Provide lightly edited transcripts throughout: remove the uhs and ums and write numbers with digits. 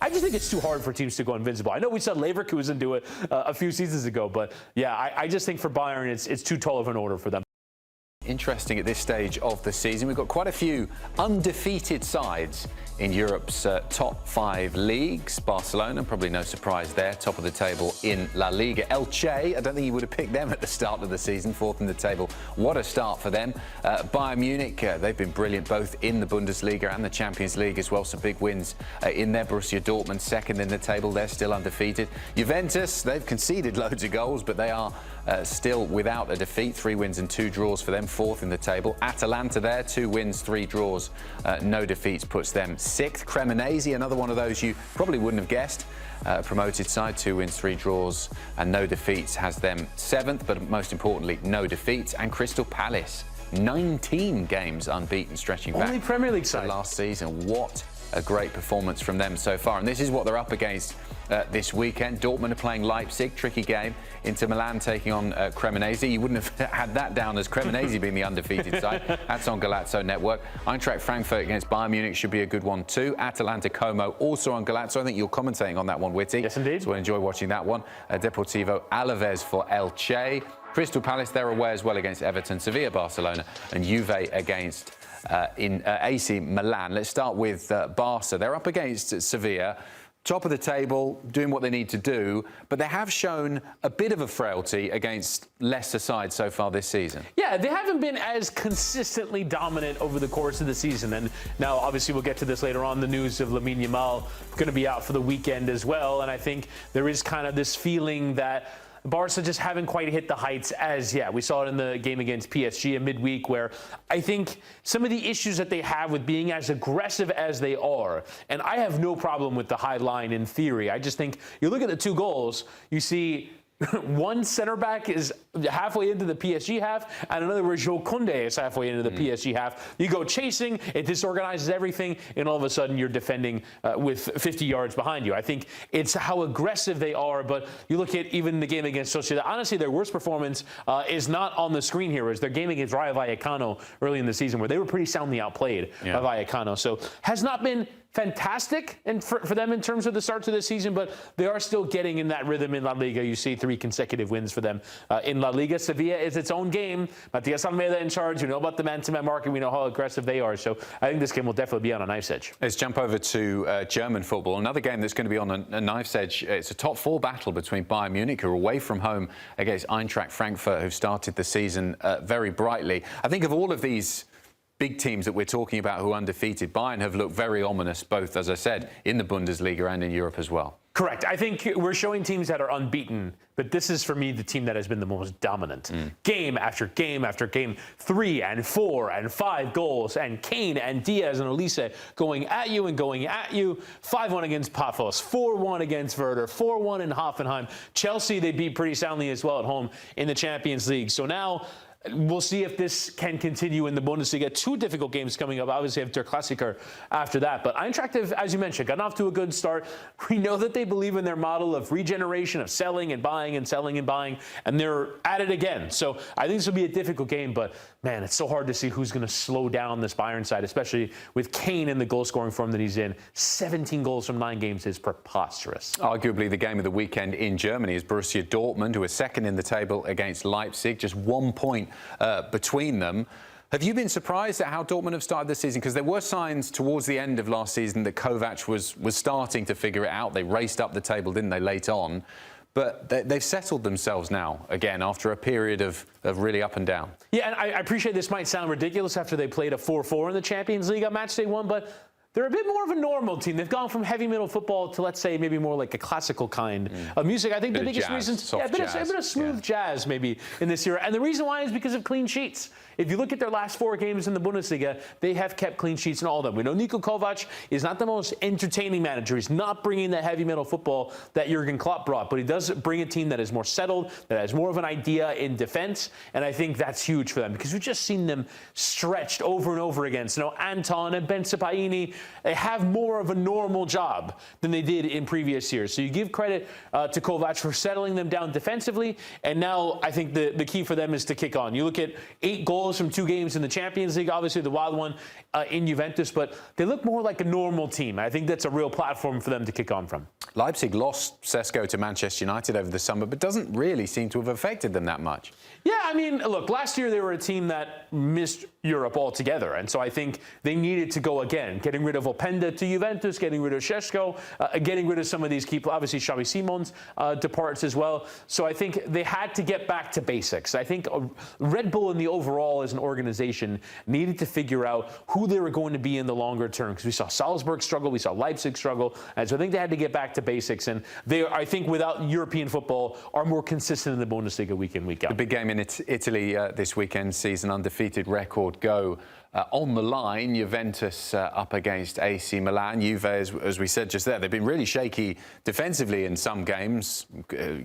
I just think it's too hard for teams to go invincible. I know we saw Leverkusen do it a few seasons ago, but yeah, I just think for Bayern, it's too tall of an order for them. Interesting at this stage of the season. We've got quite a few undefeated sides in Europe's top 5 leagues. Barcelona, probably no surprise there, top of the table in La Liga. Elche, I don't think you would have picked them at the start of the season, 4th in the table. What a start for them. Bayern Munich, they've been brilliant both in the Bundesliga and the Champions League as well. Some big wins in there. Borussia Dortmund, 2nd in the table. They're still undefeated. Juventus, they've conceded loads of goals, but they are still without a defeat. 3 wins and 2 draws for them, 4th in the table. Atalanta there, 2 wins, 3 draws, no defeats, puts them 6th. Cremonese, another one of those you probably wouldn't have guessed. Promoted side, 2 wins, 3 draws and no defeats, has them 7th, but most importantly, no defeats. And Crystal Palace, 19 games unbeaten, stretching back only Premier League side last season. What a great performance from them so far. And this is what they're up against this weekend. Dortmund are playing Leipzig, tricky game. Inter Milan taking on Cremonese. You wouldn't have had that down as Cremonese being the undefeated side. That's on Golazo Network. Eintracht Frankfurt against Bayern Munich should be a good one too. Atalanta Como also on Golazo. I think you're commentating on that one, Witty. Yes, indeed. So we'll enjoy watching that one. Deportivo Alaves for Elche. Crystal Palace, they're away as well against Everton. Sevilla, Barcelona, and Juve against AC Milan. Let's start with Barca. They're up against Sevilla, top of the table, doing what they need to do, but they have shown a bit of a frailty against lesser sides so far this season. Yeah, they haven't been as consistently dominant over the course of the season. And now, obviously, we'll get to this later on. The news of Lamine Yamal going to be out for the weekend as well. And I think there is kind of this feeling that Barca just haven't quite hit the heights as yet. We saw it in the game against PSG in midweek, where I think some of the issues that they have with being as aggressive as they are, and I have no problem with the high line in theory. I just think you look at the 2 goals, you see one center back is halfway into the PSG half, and another where Joe Koundé is halfway into the PSG half. You go chasing, it disorganizes everything, and all of a sudden you're defending with 50 yards behind you. I think it's how aggressive they are, but you look at even the game against Sociedad. Honestly, their worst performance is not on the screen here. Is their game against Rayo Vallecano early in the season, where they were pretty soundly outplayed by Vallecano. So has not been fantastic and for them in terms of the start to the season, but they are still getting in that rhythm in La Liga. You see 3 consecutive wins for them in La Liga. Sevilla is its own game. Matias Almeida in charge. We know about the man-to-man market. We know how aggressive they are. So I think this game will definitely be on a knife's edge. Let's jump over to German football. Another game that's going to be on a knife's edge. It's a top 4 battle between Bayern Munich, who are away from home, against Eintracht Frankfurt, who started the season very brightly. I think of all of these big teams that we're talking about who are undefeated, Bayern have looked very ominous, both, as I said, in the Bundesliga and in Europe as well. Correct. I think we're showing teams that are unbeaten, but this is, for me, the team that has been the most dominant. Game after game after game, 3 and 4 and 5 goals, and Kane and Diaz and Olise going at you and going at you. 5-1 against Paphos, 4-1 against Werder, 4-1 in Hoffenheim. Chelsea, they beat pretty soundly as well at home in the Champions League. So now we'll see if this can continue in the Bundesliga. 2 difficult games coming up. Obviously, have Der Klassiker after that. But Eintracht have, as you mentioned, gotten off to a good start. We know that they believe in their model of regeneration, of selling and buying and selling and buying, and they're at it again. So I think this will be a difficult game, but man, it's so hard to see who's going to slow down this Bayern side, especially with Kane in the goal-scoring form that he's in. 17 goals from 9 games is preposterous. Arguably, the game of the weekend in Germany is Borussia Dortmund, who are 2nd in the table against Leipzig, just 1 point between them. Have you been surprised at how Dortmund have started this season? Because there were signs towards the end of last season that Kovac was starting to figure it out. They raced up the table, didn't they, late on? But they've settled themselves now, again, after a period of really up and down. Yeah, and I appreciate this might sound ridiculous after they played a 4-4 in the Champions League on match day 1, but they're a bit more of a normal team. They've gone from heavy metal football to, let's say, maybe more like a classical kind of music. I think the biggest reason, a bit of smooth jazz maybe in this era. And the reason why is because of clean sheets. If you look at their last 4 games in the Bundesliga, they have kept clean sheets in all of them. We know Niko Kovac is not the most entertaining manager. He's not bringing that heavy metal football that Jurgen Klopp brought, but he does bring a team that is more settled, that has more of an idea in defense, and I think that's huge for them because we've just seen them stretched over and over again. So, Anton and Ben Sebaini, they have more of a normal job than they did in previous years. So you give credit to Kovac for settling them down defensively, and now I think the key for them is to kick on. You look at 8 goals from 2 games in the Champions League, obviously the wild one in Juventus, but they look more like a normal team. I think that's a real platform for them to kick on from. Leipzig lost Sesko to Manchester United over the summer, but doesn't really seem to have affected them that much. Yeah, I mean, look, last year they were a team that missed Europe altogether, and so I think they needed to go again, getting rid of Openda to Juventus, getting rid of Sesko, getting rid of some of these key, obviously Xavi Simons departs as well. So I think they had to get back to basics. I think Red Bull in the overall as an organization needed to figure out who they were going to be in the longer term, because we saw Salzburg struggle, we saw Leipzig struggle, and so I think they had to get back to basics, and they, I think, without European football, are more consistent in the Bundesliga week in, week out. The big game in Italy this weekend sees an undefeated record go on the line. Juventus up against AC Milan. Juve, as we said just there, they've been really shaky defensively in some games,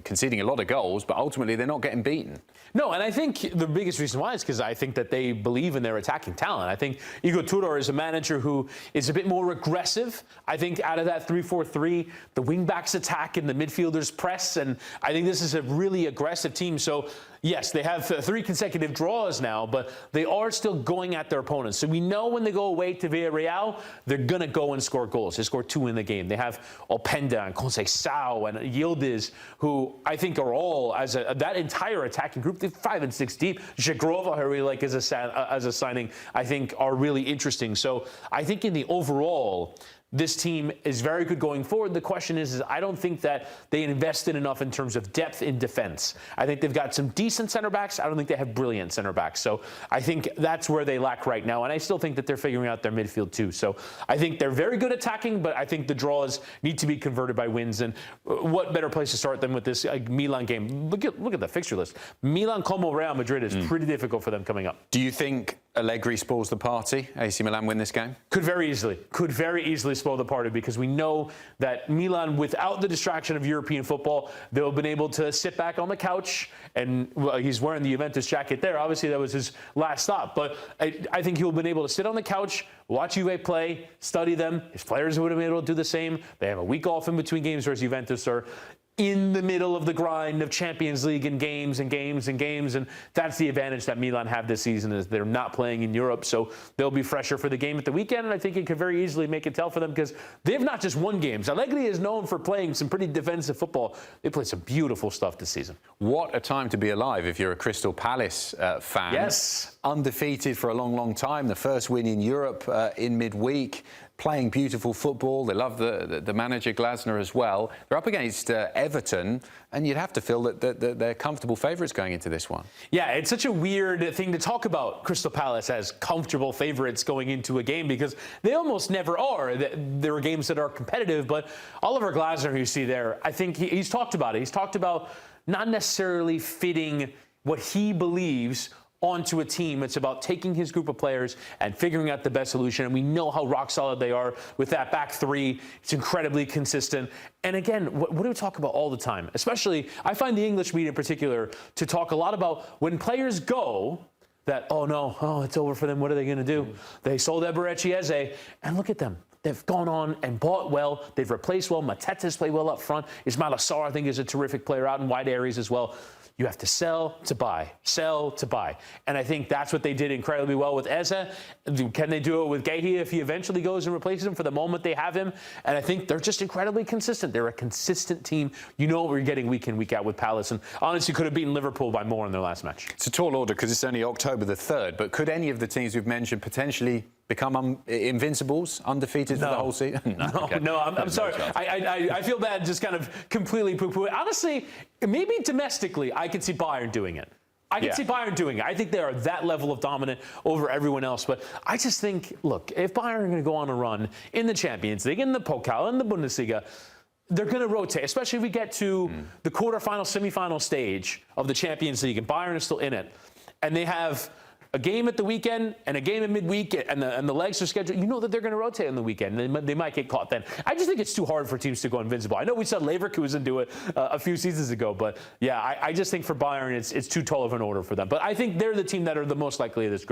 conceding a lot of goals, but ultimately they're not getting beaten. No, and I think the biggest reason why is because I think that they believe in their attacking talent. I think Igor Tudor is a manager who is a bit more aggressive. I think out of that 3-4-3, the wingbacks attack and the midfielders press, and I think this is a really aggressive team. So yes, they have 3 consecutive draws now, but they are still going at their opponents. So we know when they go away to Villarreal, they're going to go and score goals. They scored 2 in the game. They have Openda and Concacaf and Yildiz, who I think are all, as that entire attacking group, they're 5 and 6 deep. Zhegrova, I really like as a signing, I think are really interesting. So I think in the overall, this team is very good going forward. The question is I don't think that they invested enough in terms of depth in defense. I think they've got some decent center backs. I don't think they have brilliant center backs. So I think that's where they lack right now. And I still think that they're figuring out their midfield too. So I think they're very good attacking, but I think the draws need to be converted by wins. And what better place to start than with this Milan game? Look at the fixture list. Milan, Como, Real Madrid is pretty difficult for them coming up. Do you think Allegri spoils the party? AC Milan win this game? Could very easily spoil the party, because we know that Milan, without the distraction of European football, they'll have been able to sit back on the couch, and well, he's wearing the Juventus jacket there. Obviously, that was his last stop, but I think he'll have been able to sit on the couch, watch Juve play, study them. His players would have been able to do the same. They have a week off in between games, whereas Juventus are in the middle of the grind of Champions League and games, and that's the advantage that Milan have this season, is they're not playing in Europe, so they'll be fresher for the game at the weekend, and I think it could very easily make it tell for them, because they've not just won games. Allegri is known for playing some pretty defensive football. They played some beautiful stuff this season. What a time to be alive if you're a Crystal Palace fan. Yes. Undefeated for a long, long time. The first win in Europe in midweek. Playing beautiful football. They love the manager, Glasner, as well. They're up against Everton, and you'd have to feel that they're comfortable favourites going into this one. Yeah, it's such a weird thing to talk about Crystal Palace as comfortable favourites going into a game, because they almost never are. There are games that are competitive, but Oliver Glasner, who you see there, I think he's talked about it. He's talked about not necessarily fitting what he believes onto a team. It's about taking his group of players and figuring out the best solution. And we know how rock solid they are with that back 3. It's incredibly consistent. And again, what do we talk about all the time? Especially, I find the English media in particular to talk a lot about when players go, that, oh no, it's over for them. What are they going to do? They sold Eberechi Eze, and look at them. They've gone on and bought well. They've replaced well. Matetas play well up front. Ismail Assar, I think, is a terrific player out in wide areas as well. You have to sell to buy, sell to buy. And I think that's what they did incredibly well with Eze. Can they do it with Guehi if he eventually goes and replaces him? For the moment, they have him. And I think they're just incredibly consistent. They're a consistent team. You know what we're getting week in, week out with Palace. And honestly, could have beaten Liverpool by more in their last match. It's a tall order because it's only October the 3rd. But could any of the teams we've mentioned potentially become invincibles, undefeated for the whole season? No, I'm sorry. I feel bad just kind of completely poo-pooing. Honestly, maybe domestically, I could see Bayern doing it. I see Bayern doing it. I think they are that level of dominant over everyone else. But I just think, look, if Bayern are going to go on a run in the Champions League, in the Pokal, in the Bundesliga, they're going to rotate, especially if we get to the quarterfinal, semifinal stage of the Champions League, and Bayern is still in it, and they have a game at the weekend and a game at midweek, and the legs are scheduled. You know that they're going to rotate on the weekend. They might get caught then. I just think it's too hard for teams to go invincible. I know we saw Leverkusen do it a few seasons ago, but yeah, I just think for Bayern it's too tall of an order for them. But I think they're the team that are the most likely of this group.